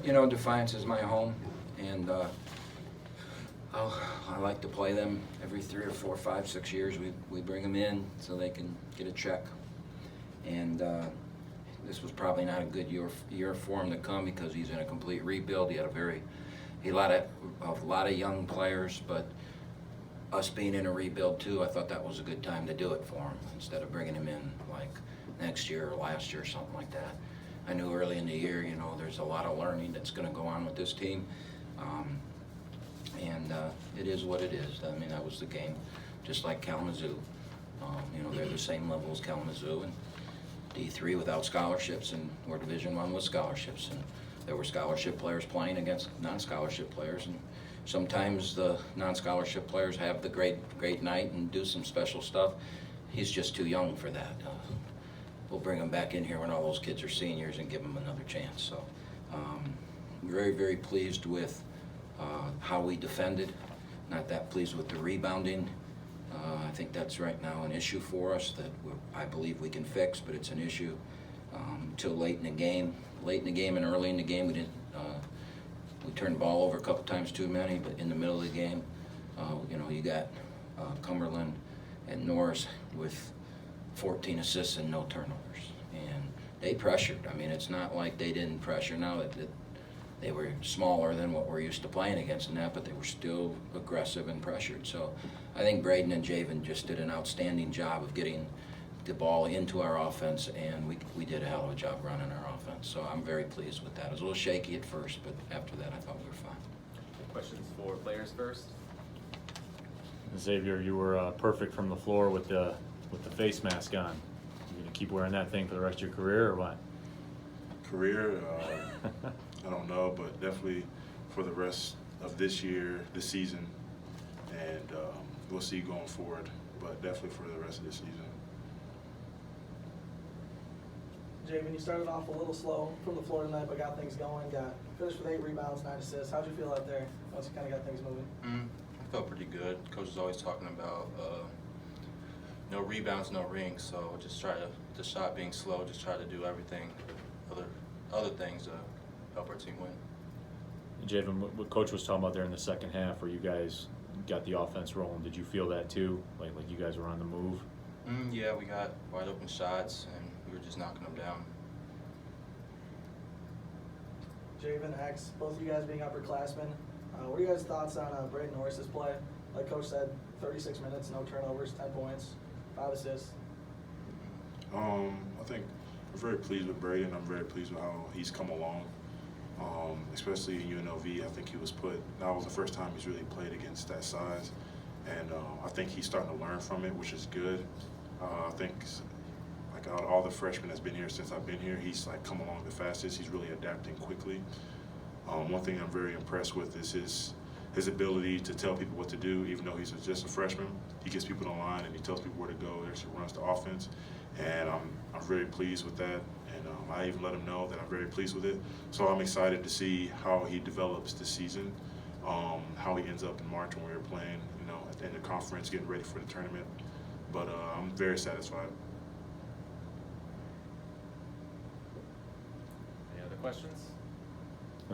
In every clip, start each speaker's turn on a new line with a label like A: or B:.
A: You know, Defiance is my home, and I like to play them every 3 or 4, 5, 6 years. We bring them in so they can get a check. And this was probably not a good year for him to come because he's in a complete rebuild. He had a lot of young players, but us being in a rebuild too, I thought that was a good time to do it for him instead of bringing him in like next year or last year or something like that. I knew early in the year, you know, there's a lot of learning that's going to go on with this team, and it is what it is. I mean, that was the game, just like Kalamazoo. You know, they're the same level as Kalamazoo, and D3 without scholarships, and we're Division I with scholarships, and there were scholarship players playing against non-scholarship players, and sometimes the non-scholarship players have the great night and do some special stuff. He's just too young for that. We'll bring him back in here when all those kids are seniors and give him another chance. So very, very pleased with how we defended. Not that pleased with the rebounding. I think that's right now an issue for us that I believe we can fix, but it's an issue till late in the game. Late in the game and early in the game, we turned the ball over a couple times too many, but in the middle of the game, you know, you got Cumberland and Norris with 14 assists and no turnovers, and they pressured. I mean, it's not like they didn't pressure. Now that they were smaller than what we're used to playing against in that, but they were still aggressive and pressured. So I think Braden and Javen just did an outstanding job of getting the ball into our offense, and we did a hell of a job running our offense. So I'm very pleased with that. It was a little shaky at first, but after that I thought we were fine.
B: Questions for players first?
C: Xavier, you were perfect from the floor with the face mask on. You gonna keep wearing that thing for the rest of your career, or what?
D: Career, I don't know, but definitely for the rest of this year, this season, and we'll see going forward, but definitely for the rest of this season.
E: Javen, you started off a little slow from the floor tonight, but got things going. Got finished with 8 rebounds, 9 assists. How'd you feel out there once you kind of got things moving?
F: I felt pretty good. Coach is always talking about no rebounds, no rings. So just try to, the shot being slow, just try to do everything, other things to help our team win.
C: Javen, what Coach was talking about there in the second half, where you guys got the offense rolling, did you feel that too? Like you guys were on the move?
F: Yeah, we got wide open shots and we were just knocking them down.
E: Javen, X, both of you guys being upperclassmen, what are you guys' thoughts on Braden Norris's play? Like Coach said, 36 minutes, no turnovers, 10 points, 5 assists.
D: I think I'm very pleased with Braden. I'm very pleased with how he's come along, especially in UNLV. I think he was that was the first time he's really played against that size, and I think he's starting to learn from it, which is good. I think like all the freshmen that's been here since I've been here, he's like come along the fastest. He's really adapting quickly. One thing I'm very impressed with is his ability to tell people what to do, even though he's just a freshman. He gets people in line and he tells people where to go. He actually runs the offense, and I'm very pleased with that. And I even let him know that I'm very pleased with it. So I'm excited to see how he develops this season, how he ends up in March when we're playing, you know, at the end of the conference, getting ready for the tournament. But I'm very satisfied.
B: Any other questions?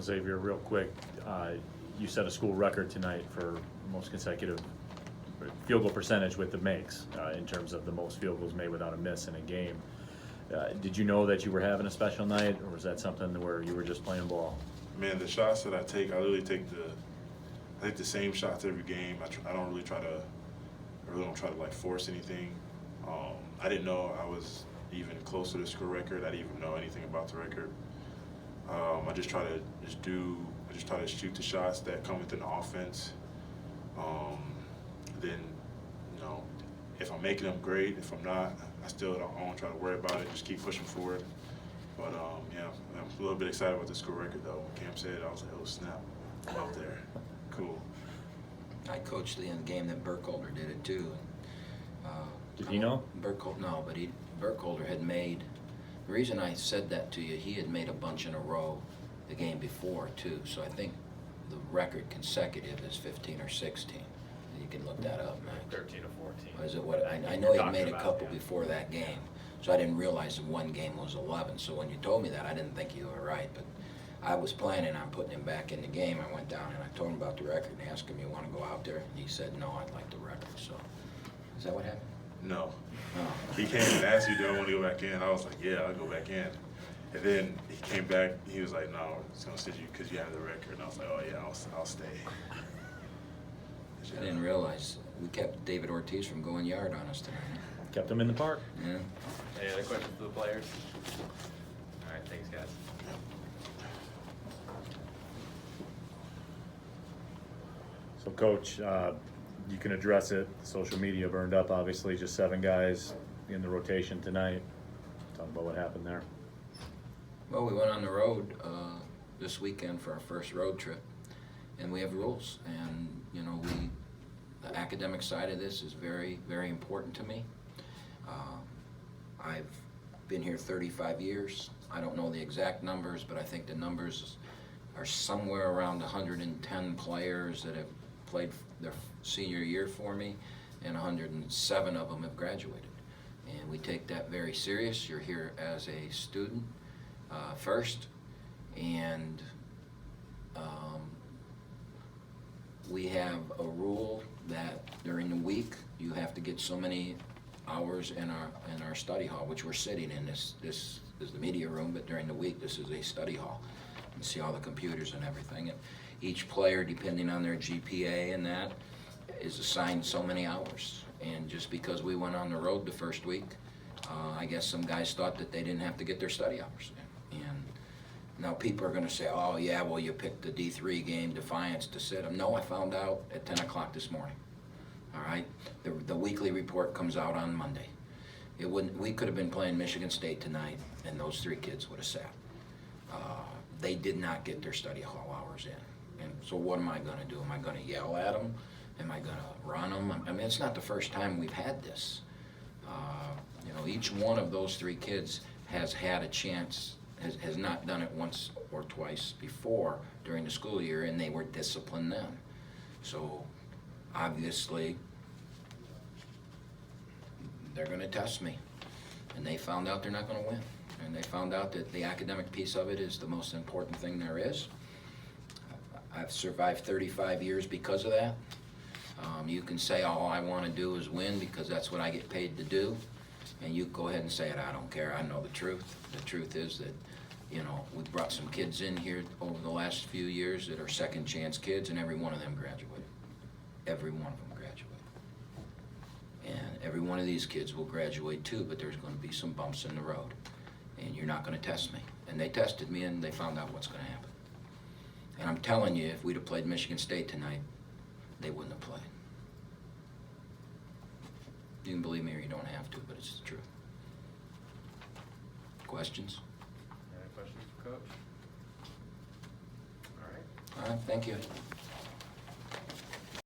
C: Xavier, real quick, you set a school record tonight for most consecutive field goal percentage with the makes in terms of the most field goals made without a miss in a game. Did you know that you were having a special night, or was that something where you were just playing ball?
D: Man, the shots that I take, I literally take the same shots every game. I don't really try to like force anything. I didn't know I was even close to the school record. I didn't even know anything about the record. I just try to shoot the shots that come within the offense. Then, you know, if I'm making them, great. If I'm not, I don't try to worry about it. Just keep pushing forward. But yeah, I'm a little bit excited about the school record though. When Cam said, I was like, oh snap, I'm out there. Cool.
A: I coached in the game that Burkholder did it too.
C: Did he know?
A: No, but Burkholder had made. The reason I said that to you, he had made a bunch in a row the game before too. So I think the record consecutive is 15 or 16. You can look that up, man.
B: 13 or 14.
A: Is it what? I know he made a couple before that game, so I didn't realize the one game was 11. So when you told me that, I didn't think you were right. But I was planning on putting him back in the game. I went down and I told him about the record and asked him, you want to go out there? And he said, no, I'd like the record. So, is that what happened?
D: No.
A: No.
D: He came and asked me, do I want to go back in? I was like, yeah, I'll go back in. And then he came back, he was like, no, it's going to sit you because you have the record. And I was like, oh, yeah, I'll stay.
A: I didn't realize we kept David Ortiz from going yard on us tonight.
C: Kept him in the park.
A: Yeah.
B: Any other questions for the players? All right, thanks, guys.
C: So, Coach, you can address it. Social media burned up, obviously, just 7 guys in the rotation tonight. Talk about what happened there.
A: Well, we went on the road this weekend for our first road trip, and we have rules. And, you know, the academic side of this is very, very important to me. I've been here 35 years. I don't know the exact numbers, but I think the numbers are somewhere around 110 players that have played their senior year for me, and 107 of them have graduated. And we take that very serious. You're here as a student first, and we have a rule that during the week you have to get so many hours in our study hall, which we're sitting in. This is the media room, but during the week this is a study hall. You can see all the computers and everything. And each player, depending on their GPA and that, is assigned so many hours. And just because we went on the road the first week, I guess some guys thought that they didn't have to get their study hours in. And now people are going to say, oh yeah, well you picked the D3 game, Defiance, to sit them. No, I found out at 10 o'clock this morning. All right, the weekly report comes out on Monday. We could have been playing Michigan State tonight, and those 3 kids would have sat. They did not get their study hall hours in. And so what am I going to do? Am I going to yell at them? Am I going to run them? I mean, it's not the first time we've had this. You know, each one of those 3 kids has had a chance, has not done it once or twice before during the school year, and they were disciplined then. So obviously, they're going to test me. And they found out they're not going to win. And they found out that the academic piece of it is the most important thing there is. I've survived 35 years because of that. You can say all I want to do is win because that's what I get paid to do. And you go ahead and say it, I don't care, I know the truth. The truth is that, you know, we brought some kids in here over the last few years that are second chance kids, and every one of them graduated. Every one of them graduated. And every one of these kids will graduate too, but there's going to be some bumps in the road. And you're not going to test me. And they tested me and they found out what's going to happen. And I'm telling you, if we'd have played Michigan State tonight, they wouldn't have played. You can believe me or you don't have to, but it's the truth. Questions?
B: Any questions for Coach? All right.
A: All right, thank you.